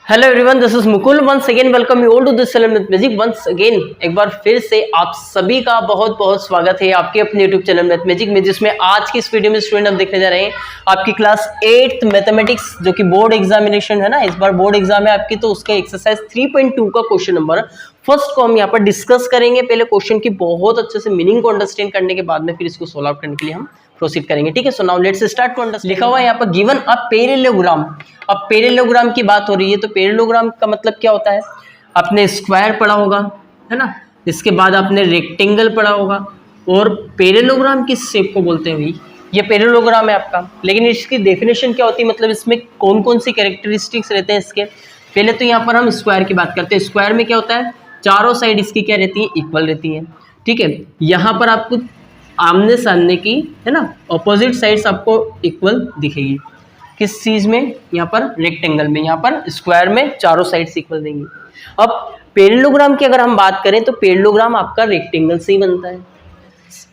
Hello everyone, this is Mukul. Once again welcome you all to this channel mathematics. Once again एक बार फिर से आप सभी का बहुत बहुत स्वागत है आपके अपने यूट्यूब चैनल मैथमेटिक्स में, जिसमें आज की इस वीडियो में स्टूडेंट हम देखने जा रहे हैं आपकी क्लास 8th मैथमेटिक्स, जो कि बोर्ड एग्जामिनेशन है ना। इस बार बोर्ड एग्जाम है आपकी, तो उसका एक्सरसाइज 3.2 का क्वेश्चन नंबर फर्स्ट को हम यहाँ पर डिस्कस करेंगे। पहले क्वेश्चन की बहुत अच्छे से मीनिंग को अंडरस्टैंड करने के बाद में फिर इसको सोल्व आउट करने के लिए हम प्रोसीड करेंगे। ठीक है, so now let's start to understand. लिखा हुआ है यहाँ पर गिवन अ पैरेललोग्राम। अब पैरेललोग्राम की बात हो रही है, तो पैरेललोग्राम का मतलब क्या होता है? आपने स्क्वायर पढ़ा होगा, है ना। इसके बाद आपने रेक्टेंगल पढ़ा होगा, और पैरेललोग्राम किस शेप को बोलते हैं भाई? ये पैरेललोग्राम है आपका। लेकिन इसकी डेफिनेशन क्या होती है, मतलब इसमें कौन कौन सी कैरेक्टरिस्टिक्स रहते हैं इसके? पहले तो यहाँ पर हम स्क्वायर की बात करते हैं। स्क्वायर में क्या होता है? चारों साइड इसकी क्या रहती है? इक्वल रहती है। ठीक है, यहाँ पर आपको आमने सामने की, है ना, ऑपोजिट साइड्स आपको इक्वल दिखेगी। किस चीज में? यहाँ पर रेक्टेंगल में। यहाँ पर स्क्वायर में चारों साइड्स इक्वल देंगी। अब पैरेललोग्राम की अगर हम बात करें, तो पैरेललोग्राम आपका रेक्टेंगल से ही बनता है।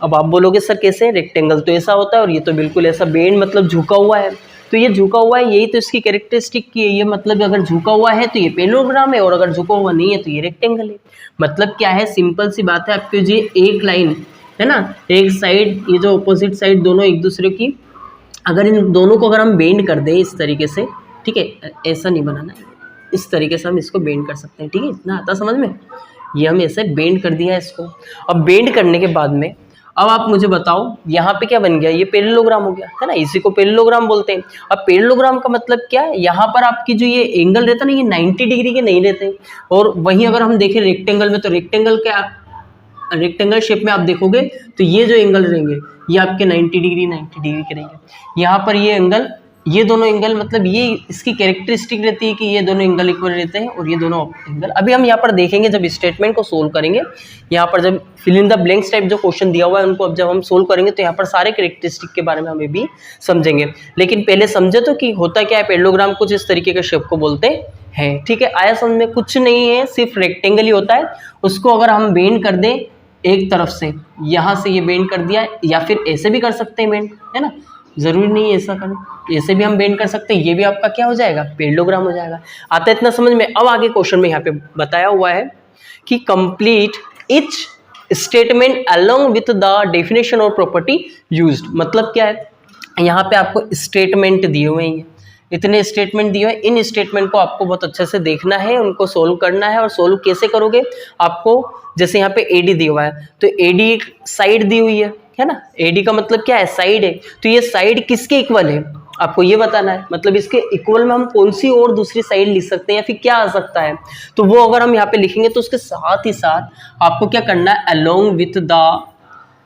अब आप बोलोगे सर कैसे? रेक्टेंगल तो ऐसा होता है और ये तो बिल्कुल ऐसा बेंड, मतलब झुका हुआ है। तो ये झुका हुआ है, यही तो इसकी कैरेक्टरिस्टिक की है। ये मतलब अगर झुका हुआ है तो ये पैरेललोग्राम है, और अगर झुका हुआ नहीं है तो ये रेक्टेंगल है। मतलब क्या है? सिंपल सी बात है। आपके जो एक लाइन है ना, एक साइड, ये जो अपोजिट साइड दोनों एक दूसरे की, अगर इन दोनों को अगर हम बेंड कर दें इस तरीके से, ठीक है, ऐसा नहीं बनाना है, इस तरीके से हम इसको बेंड कर सकते हैं। ठीक है, इतना आता समझ में? ये हम ऐसे बेंड कर दिया इसको। अब बेंड करने के बाद में अब आप मुझे बताओ यहाँ पे क्या बन गया? ये पैरेललोग्राम हो गया, है ना। इसी को पैरेललोग्राम बोलते हैं। अब पैरेललोग्राम का मतलब क्या है? यहाँ पर आपकी जो ये एंगल रहता है ना, ये 90 डिग्री के नहीं रहते। और वहीं अगर हम देखें रेक्टेंगल में, तो रेक्टेंगल शेप में आप देखोगे तो ये जो एंगल रहेंगे ये आपके 90 डिग्री के रहेंगे। यहाँ पर ये एंगल, ये दोनों एंगल, मतलब ये इसकी कैरेक्टरिस्टिक रहती है कि ये दोनों एंगल इक्वल रहते हैं, और ये दोनों एंगल। अभी हम यहाँ पर देखेंगे जब स्टेटमेंट को सोल्व करेंगे, यहाँ पर जब fill in the blanks type जो क्वेश्चन दिया हुआ है उनको अब जब हम सोल्व करेंगे, तो यहाँ पर सारे कैरेक्टरिस्टिक के बारे में हमें भी समझेंगे। लेकिन पहले समझे तो कि होता क्या है पैरेललोग्राम, कुछ इस तरीके के शेप को बोलते हैं। ठीक है, आया समझ में? कुछ नहीं है, सिर्फ रेक्टेंगल ही होता है। उसको अगर हम बेंड कर दें एक तरफ से, यहाँ से ये बेंड कर दिया, या फिर ऐसे भी कर सकते हैं बेंड, है ना। जरूरी नहीं है ऐसा करें, ऐसे भी हम बेंड कर सकते हैं। ये भी आपका क्या हो जाएगा? पैरेललोग्राम हो जाएगा। आता है इतना समझ में? अब आगे क्वेश्चन में यहाँ पे बताया हुआ है कि complete each statement along with the definition और प्रॉपर्टी यूज्ड। मतलब क्या है? यहाँ पे आपको स्टेटमेंट दिए हुए हैं, इतने स्टेटमेंट दिए हुए हैं। इन स्टेटमेंट को आपको बहुत अच्छे से देखना है, उनको सोल्व करना है। और सोल्व कैसे करोगे? आपको जैसे यहाँ पे एडी दिया हुआ है, तो एडी एक साइड दी हुई है ना। एडी का मतलब क्या है? साइड है। तो ये साइड किसके इक्वल है? आपको ये बताना है। मतलब इसके इक्वल में हम कौन सी और दूसरी साइड लिख सकते हैं, या फिर क्या आ सकता है, तो वो अगर हम यहाँ पे लिखेंगे, तो उसके साथ ही साथ आपको क्या करना है? अलोंग विथ द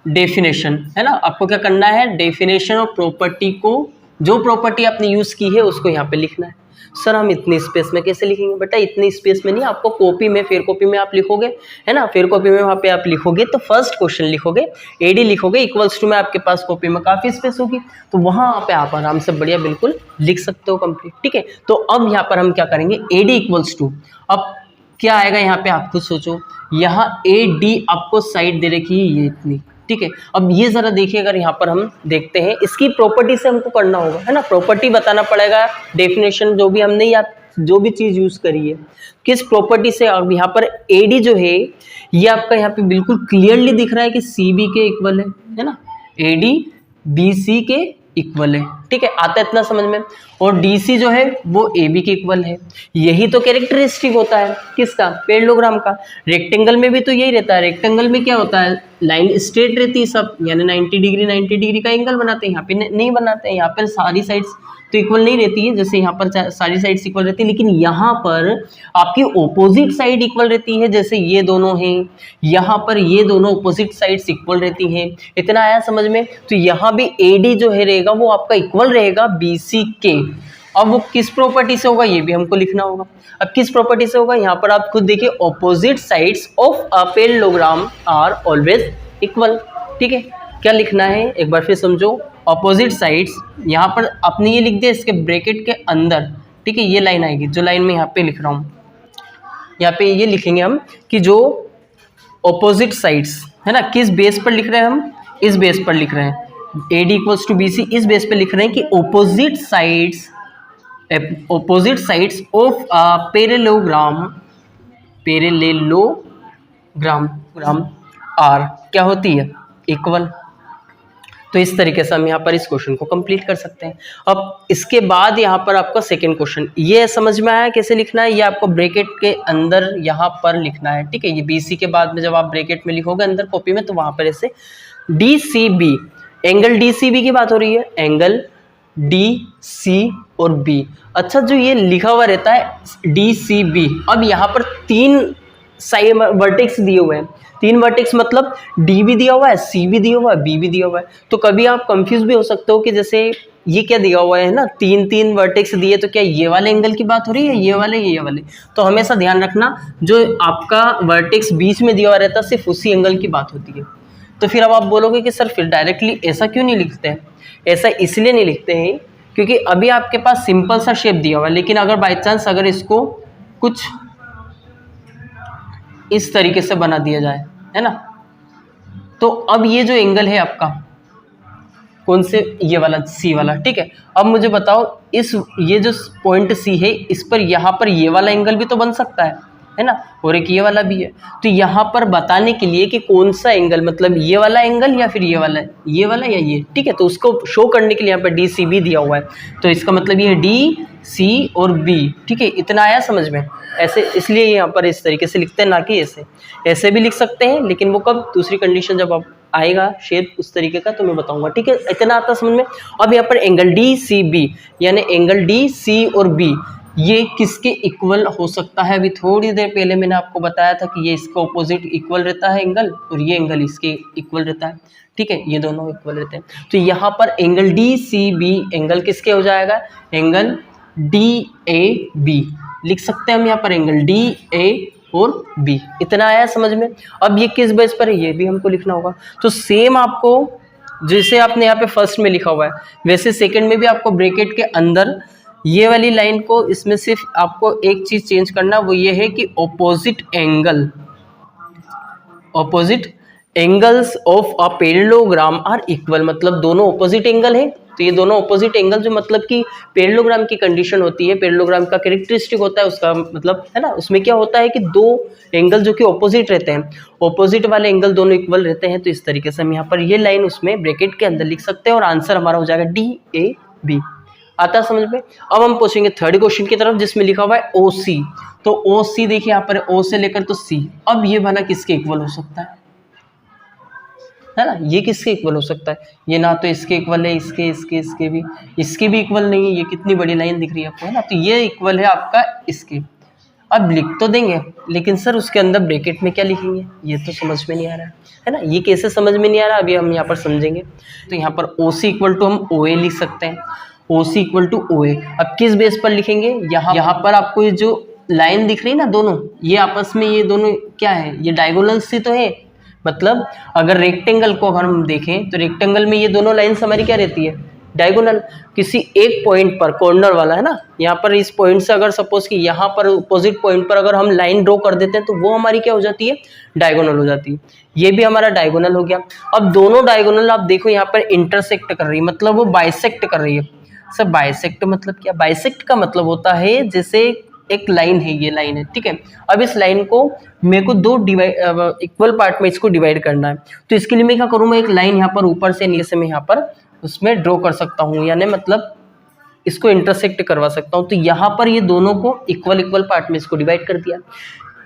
डेफिनेशन, है ना। आपको क्या करना है? डेफिनेशन और प्रॉपर्टी को, जो प्रॉपर्टी आपने यूज की है उसको यहाँ पे लिखना है। सर हम इतनी स्पेस में कैसे लिखेंगे? बेटा इतनी स्पेस में नहीं, आपको कॉपी में, फेयर कॉपी में आप लिखोगे, है ना। फेयर कॉपी में वहाँ पे आप लिखोगे तो फर्स्ट क्वेश्चन लिखोगे, एडी लिखोगे, इक्वल्स टू में आपके पास कॉपी में काफ़ी स्पेस होगी, तो वहाँ पे आप आराम से बढ़िया बिल्कुल लिख सकते हो कंप्लीट। ठीक है, तो अब यहाँ पर हम क्या करेंगे? एडी इक्वल्स टू, अब क्या आएगा यहाँ पे? आप खुद सोचो। यहाँ एडी आपको साइड दे रखी है ये इतनी, ठीक है। अब ये जरा देखिए, अगर यहाँ पर हम देखते हैं, इसकी प्रॉपर्टी से हमको करना होगा, है ना। प्रॉपर्टी बताना पड़ेगा, डेफिनेशन जो भी हमने या जो भी चीज यूज करी है, किस प्रॉपर्टी से। अब यहाँ पर एडी जो है ये आपका यहाँ पे बिल्कुल क्लियरली दिख रहा है कि सी बी के इक्वल है ना। एडी बी सी के इक्वल है। ठीक है, आता है इतना समझ में? और डीसी जो है वो एबी के इक्वल है। यही तो कैरेक्टरिस्टिक होता है किसका? पैरेललोग्राम का। रेक्टेंगल में भी तो यही रहता है। रेक्टेंगल में क्या होता है? लाइन स्ट्रेट रहती है सब, यानी 90 डिग्री का एंगल बनाते हैं। यहाँ पे नहीं बनाते हैं, यहाँ पर सारी साइड्स तो इक्वल नहीं रहती है, जैसे यहाँ पर सारी साइड्स इक्वल रहती है, लेकिन यहाँ पर आपकी ऑपोजिट साइड इक्वल रहती है। जैसे ये दोनों हैं, यहाँ पर ये दोनों ऑपोजिट साइड्स इक्वल रहती हैं। इतना आया समझ में? तो यहाँ भी एडी जो है रहेगा वो आपका इक्वल रहेगा बीसी के। अब वो किस प्रॉपर्टी से होगा ये भी हमको लिखना होगा। अब किस प्रॉपर्टी से होगा? यहाँ पर आप खुद देखिए, opposite sides of a parallelogram are always equal. ठीक है, क्या लिखना है एक बार फिर समझो। ऑपोजिट साइड्स, यहाँ पर आपने ये लिख दिया इसके ब्रैकेट के अंदर, ठीक है। ये लाइन आएगी, जो लाइन में यहाँ पे लिख रहा हूँ, यहाँ पे ये लिखेंगे हम कि जो ऑपोजिट साइड्स, है ना, किस बेस पर लिख रहे हैं हम? इस बेस पर लिख रहे हैं। AD इक्वल्स टू BC, इस बेस पे लिख रहे हैं कि opposite sides opposite sides of parallelogram are क्या होती है, इक्वल। तो इस तरीके से हम यहाँ पर इस क्वेश्चन को कंप्लीट कर सकते हैं। अब इसके बाद यहाँ पर आपका सेकंड क्वेश्चन, ये समझ में आया कैसे लिखना है, ये आपको ब्रैकेट के अंदर यहाँ पर लिखना है, ठीक है। ये BC के बाद में जब आप ब्रैकेट में लिखोगे अंदर कॉपी में, तो वहाँ पर ऐसे DCB, एंगल DCB की बात हो रही है, एंगल DC और B। अच्छा, जो ये लिखा हुआ रहता है DCB, अब यहाँ पर 3 साइड वर्टेक्स दिए हुए हैं, 3 वर्टेक्स मतलब D भी दिया हुआ है, C भी दिया हुआ है, B भी दिया हुआ है। तो कभी आप कंफ्यूज भी हो सकते हो कि जैसे ये क्या दिया हुआ है ना, 3 वर्टेक्स दिए, तो क्या ये वाले एंगल की बात हो रही है, ये वाले। तो हमेशा ध्यान रखना, जो आपका वर्टेक्स बीच में दिया हुआ रहता है सिर्फ उसी एंगल की बात होती है। तो फिर अब आप बोलोगे कि सर फिर डायरेक्टली ऐसा क्यों नहीं लिखते हैं? ऐसा इसलिए नहीं लिखते हैं क्योंकि अभी आपके पास सिंपल सा शेप दिया हुआ है, लेकिन अगर बाई चांस अगर इसको कुछ इस तरीके से बना दिया जाए, है ना, तो अब ये जो एंगल है आपका कौन से, ये वाला C वाला, ठीक है। अब मुझे बताओ, ये जो पॉइंट C है, इस पर यहाँ पर ये वाला एंगल भी तो बन सकता है ना, और एक ये वाला भी है। तो यहाँ पर बताने के लिए कि कौन सा एंगल, मतलब ये वाला एंगल या फिर ये वाला या ये, ठीक है, तो उसको शो करने के लिए यहाँ पर DCB दिया हुआ है। तो इसका मतलब ये है D, C और B, ठीक है। इतना आया समझ में? ऐसे इसलिए यहाँ पर इस तरीके से लिखते हैं, ना कि ऐसे भी लिख सकते हैं, लेकिन वो कब, दूसरी कंडीशन जब आप आएगा शेप उस तरीके का तो मैं बताऊंगा, ठीक है। इतना आता समझ में? अब यहाँ पर एंगल DCB यानी एंगल DC और B ये किसके इक्वल हो सकता है? अभी थोड़ी देर पहले मैंने आपको बताया था कि ये इसका ऑपोजिट इक्वल रहता है एंगल, और ये एंगल इसके इक्वल रहता है, ठीक है, ये दोनों इक्वल रहते हैं। तो यहाँ पर एंगल DCB एंगल किसके हो जाएगा? एंगल DAB लिख सकते हैं हम यहाँ पर, एंगल DA और B। इतना आया समझ में? अब ये किस बेस पर है, ये भी हमको लिखना होगा। तो सेम आपको जैसे आपने यहाँ पे फर्स्ट में लिखा हुआ है, वैसे सेकंड में भी आपको ब्रैकेट के अंदर ये वाली लाइन को, इसमें सिर्फ आपको एक चीज चेंज करना, वो ये है कि opposite angles of a parallelogram are equal, मतलब दोनों ऑपोजिट एंगल है। तो ये दोनों ऑपोजिट एंगल जो मतलब कि पैरेललोग्राम की कंडीशन होती है, पैरेललोग्राम का कैरेक्टरिस्टिक होता है उसका मतलब, है ना, उसमें क्या होता है कि 2 एंगल जो कि ऑपोजिट रहते हैं, ऑपोजिट वाले एंगल दोनों इक्वल रहते हैं। तो इस तरीके से हम यहाँ पर ये लाइन उसमें ब्रैकेट के अंदर लिख सकते हैं, और आंसर हमारा हो जाएगा DAB। आता समझ में? अब हम पूछेंगे थर्ड क्वेश्चन की तरफ, जिसमें लिखा हुआ है OC। तो OC देखिए यहाँ पर O से लेकर तो C, अब ये वाला किसके इक्वल हो सकता है ना? ये किसके इक्वल हो सकता है? ये ना तो इसके इक्वल है, इसके भी इक्वल नहीं है। ये कितनी बड़ी लाइन दिख रही है आपको, है ना? तो ये इक्वल है आपका इसके। अब लिख तो देंगे, लेकिन सर उसके अंदर ब्रैकेट में क्या लिखेंगे, ये तो समझ में नहीं आ रहा है ना? ये कैसे समझ में नहीं आ रहा, अभी हम यहाँ पर समझेंगे। तो यहाँ पर OC इक्वल टू हम OA लिख सकते हैं, OC इक्वल टू OA। अब किस बेस पर लिखेंगे? यहाँ पर आपको ये जो लाइन दिख रही है ना, दोनों ये आपस में, ये दोनों क्या है, ये डायगोनल से तो है। मतलब अगर रेक्टेंगल को अगर हम देखें तो रेक्टेंगल में ये दोनों लाइन्स हमारी क्या रहती है, डायगोनल। किसी एक पॉइंट पर, कॉर्नर वाला है ना, यहाँ पर इस पॉइंट से अगर सपोज कि यहाँ पर अपोजिट पॉइंट पर अगर हम लाइन ड्रॉ कर देते हैं तो वो हमारी क्या हो जाती है, डायगोनल हो जाती है। ये भी हमारा डायगोनल हो गया। अब दोनों डायगोनल आप देखो यहाँ पर इंटरसेक्ट कर रही है, मतलब वो बाइसेक्ट कर रही है। सर बाइसेक्ट मतलब क्या? बाइसेक्ट का मतलब होता है जैसे एक लाइन है, ये लाइन है, ठीक है। अब इस लाइन को मेरे को 2 इक्वल पार्ट में इसको डिवाइड करना है। तो इसके लिए मैं क्या करूँ, मैं एक लाइन यहाँ पर ऊपर से नीचे से मैं यहाँ पर उसमें ड्रॉ कर सकता हूँ, यानी मतलब इसको इंटरसेक्ट करवा सकता हूँ। तो यहाँ पर ये दोनों को इक्वल पार्ट में इसको डिवाइड कर दिया,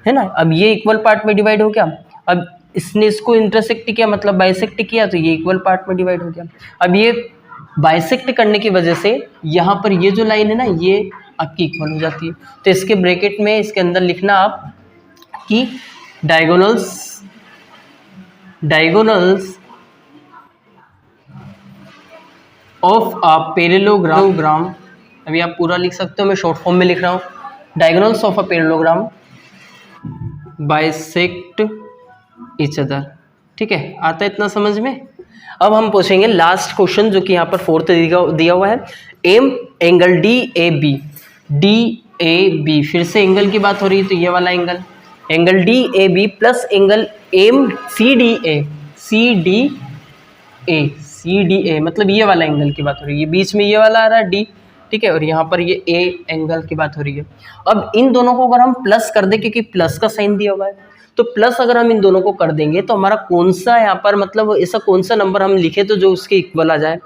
है ना। अब ये इक्वल पार्ट में डिवाइड हो गया। अब इसने इसको इंटरसेक्ट किया, मतलब बाइसेक्ट किया, तो ये इक्वल पार्ट में डिवाइड हो गया। अब ये बाइसेक्ट करने की वजह से यहाँ पर ये जो लाइन है ना, ये आपकी इक्वल हो जाती है। तो इसके ब्रैकेट में इसके अंदर लिखना आप कि डायगोनल्स ऑफ अ पैरेललोग्राम, अभी आप पूरा लिख सकते हो, मैं शॉर्ट फॉर्म में लिख रहा हूँ, diagonals of a parallelogram bisect each other, ठीक है। आता है इतना समझ में? अब हम पूछेंगे लास्ट क्वेश्चन, जो कि यहाँ पर 4th दिया हुआ है, एंगल DAB। फिर से एंगल की बात हो रही है, तो ये वाला angle DAB plus angle CDA, मतलब ये वाला एंगल की बात हो रही है। ये बीच में ये वाला आ रहा है D, ठीक है, और यहाँ पर ये ए एंगल की बात हो रही है। अब इन दोनों को अगर हम प्लस कर दें, क्योंकि प्लस का साइन दिया हुआ है, तो प्लस अगर हम इन दोनों को कर देंगे तो हमारा कौन सा यहाँ पर मतलब ऐसा कौन सा नंबर हम लिखे तो जो उसके इक्वल आ जाए,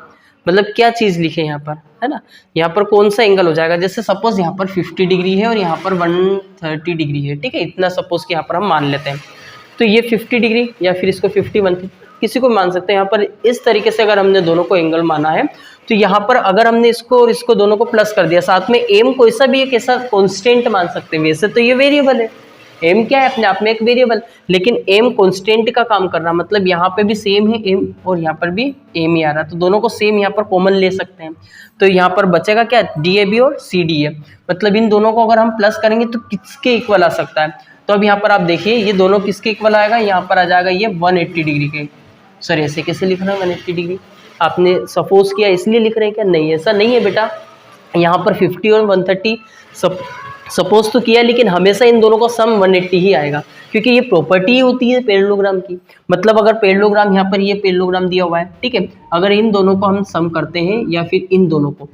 मतलब क्या चीज़ लिखे यहाँ पर, है ना, यहाँ पर कौन सा एंगल हो जाएगा। जैसे सपोज यहाँ पर 50 डिग्री है और यहाँ पर 130 डिग्री है, ठीक है, इतना सपोज कि यहाँ पर हम मान लेते हैं। तो ये 50 डिग्री या फिर इसको 50 130 किसी को मान सकते हैं। यहाँ पर इस तरीके से अगर हमने दोनों को एंगल माना है, तो यहाँ पर अगर हमने इसको और इसको दोनों को प्लस कर दिया, साथ में एम कोई सा भी एक ऐसा कॉन्स्टेंट मान सकते हैं। वैसे तो ये वेरिएबल है, एम क्या है अपने आप में एक वेरिएबल, लेकिन एम कांस्टेंट का काम कर रहा, मतलब यहाँ पे भी सेम है एम और यहाँ पर भी एम ही आ रहा, तो दोनों को सेम यहाँ पर कॉमन ले सकते हैं। तो यहाँ पर बचेगा क्या, डी ए बी और सी डी ए, मतलब इन दोनों को अगर हम प्लस करेंगे तो किसके इक्वल आ सकता है। तो अब यहाँ पर आप देखिए ये दोनों किसके इक्वल आएगा, यहाँ पर आ जाएगा ये 180 डिग्री के। सर ऐसे कैसे लिख रहे हैं 180 डिग्री, आपने सपोज किया इसलिए लिख रहे हैं क्या, नहीं ऐसा नहीं है बेटा। यहाँ पर 50 और 130 सपोज तो किया, लेकिन हमेशा इन दोनों का सम 180 ही आएगा, क्योंकि ये प्रॉपर्टी ही होती है पैरेललोग्राम की। मतलब अगर पैरेललोग्राम यहाँ पर ये पैरेललोग्राम दिया हुआ है, ठीक है, अगर इन दोनों को हम सम करते हैं या फिर इन दोनों को,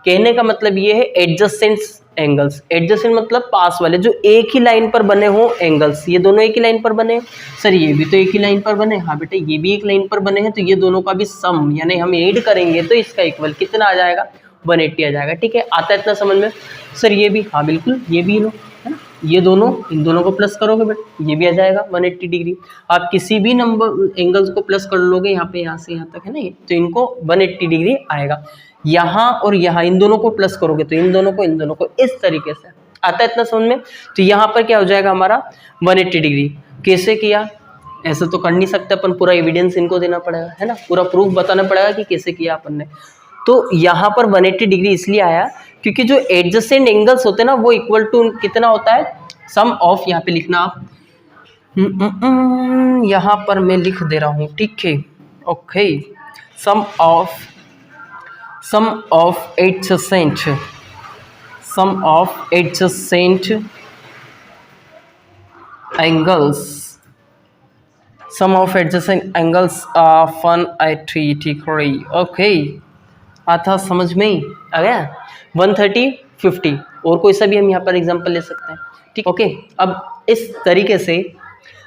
कहने का मतलब ये है एडजेसेंट एंगल्स। एडजेसेंट मतलब पास वाले, जो एक ही लाइन पर बने हों एंगल्स। ये दोनों एक ही लाइन पर बने, सर ये भी तो एक ही लाइन पर बने, हाँ बेटा ये भी एक लाइन पर बने हैं, तो ये दोनों का भी सम यानी हम ऐड करेंगे तो इसका इक्वल कितना आ जाएगा, 180 आ जाएगा। ठीक है, आता है इतना समझ में। सर ये भी, हाँ बिल्कुल ये भी लो, है ना, ये दोनों इन दोनों को प्लस करोगे बेटा ये भी आ जाएगा 180 डिग्री। आप किसी भी नंबर एंगल्स को प्लस कर लोगे यहाँ पे, यहाँ से यहाँ तक है ना, तो इनको 180 डिग्री आएगा। यहाँ और यहाँ इन दोनों को प्लस करोगे तो इन दोनों को इस तरीके से आता है इतना समझ में। तो यहाँ पर क्या हो जाएगा हमारा 180 डिग्री। कैसे किया, ऐसे तो कर नहीं सकते अपन, पूरा एविडेंस इनको देना पड़ेगा, है ना, पूरा प्रूफ बताना पड़ेगा कि कैसे किया अपन ने। तो यहाँ पर 180 डिग्री इसलिए आया क्योंकि जो एडजेसेंट एंगल्स होते हैं ना वो इक्वल टू कितना होता है, सम ऑफ, यहाँ पे लिखना आप, यहाँ पर मैं लिख दे रहा हूँ, ठीक है, okay, sum of adjacent angles 180 degree. Okay, आता समझ में ही आ गया। 130 50 और कोई सा भी हम यहाँ पर एग्जांपल ले सकते हैं, ठीक, ओके। अब इस तरीके से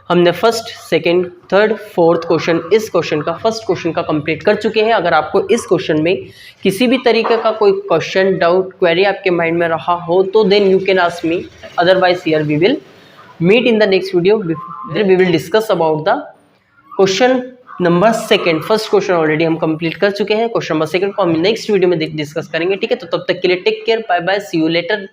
हमने first second third fourth question, इस क्वेश्चन का फर्स्ट क्वेश्चन का कंप्लीट कर चुके हैं। अगर आपको इस क्वेश्चन में किसी भी तरीके का कोई क्वेश्चन डाउट क्वेरी आपके माइंड में रहा हो तो then you can ask me, otherwise here we will meet in the next video, we will discuss about the question number second. First question already हम कंप्लीट कर चुके हैं, क्वेश्चन नंबर सेकंड को हम नेक्स्ट वीडियो में discuss करेंगे, ठीक है। तो तब तक के लिए take care, bye bye, see you letter.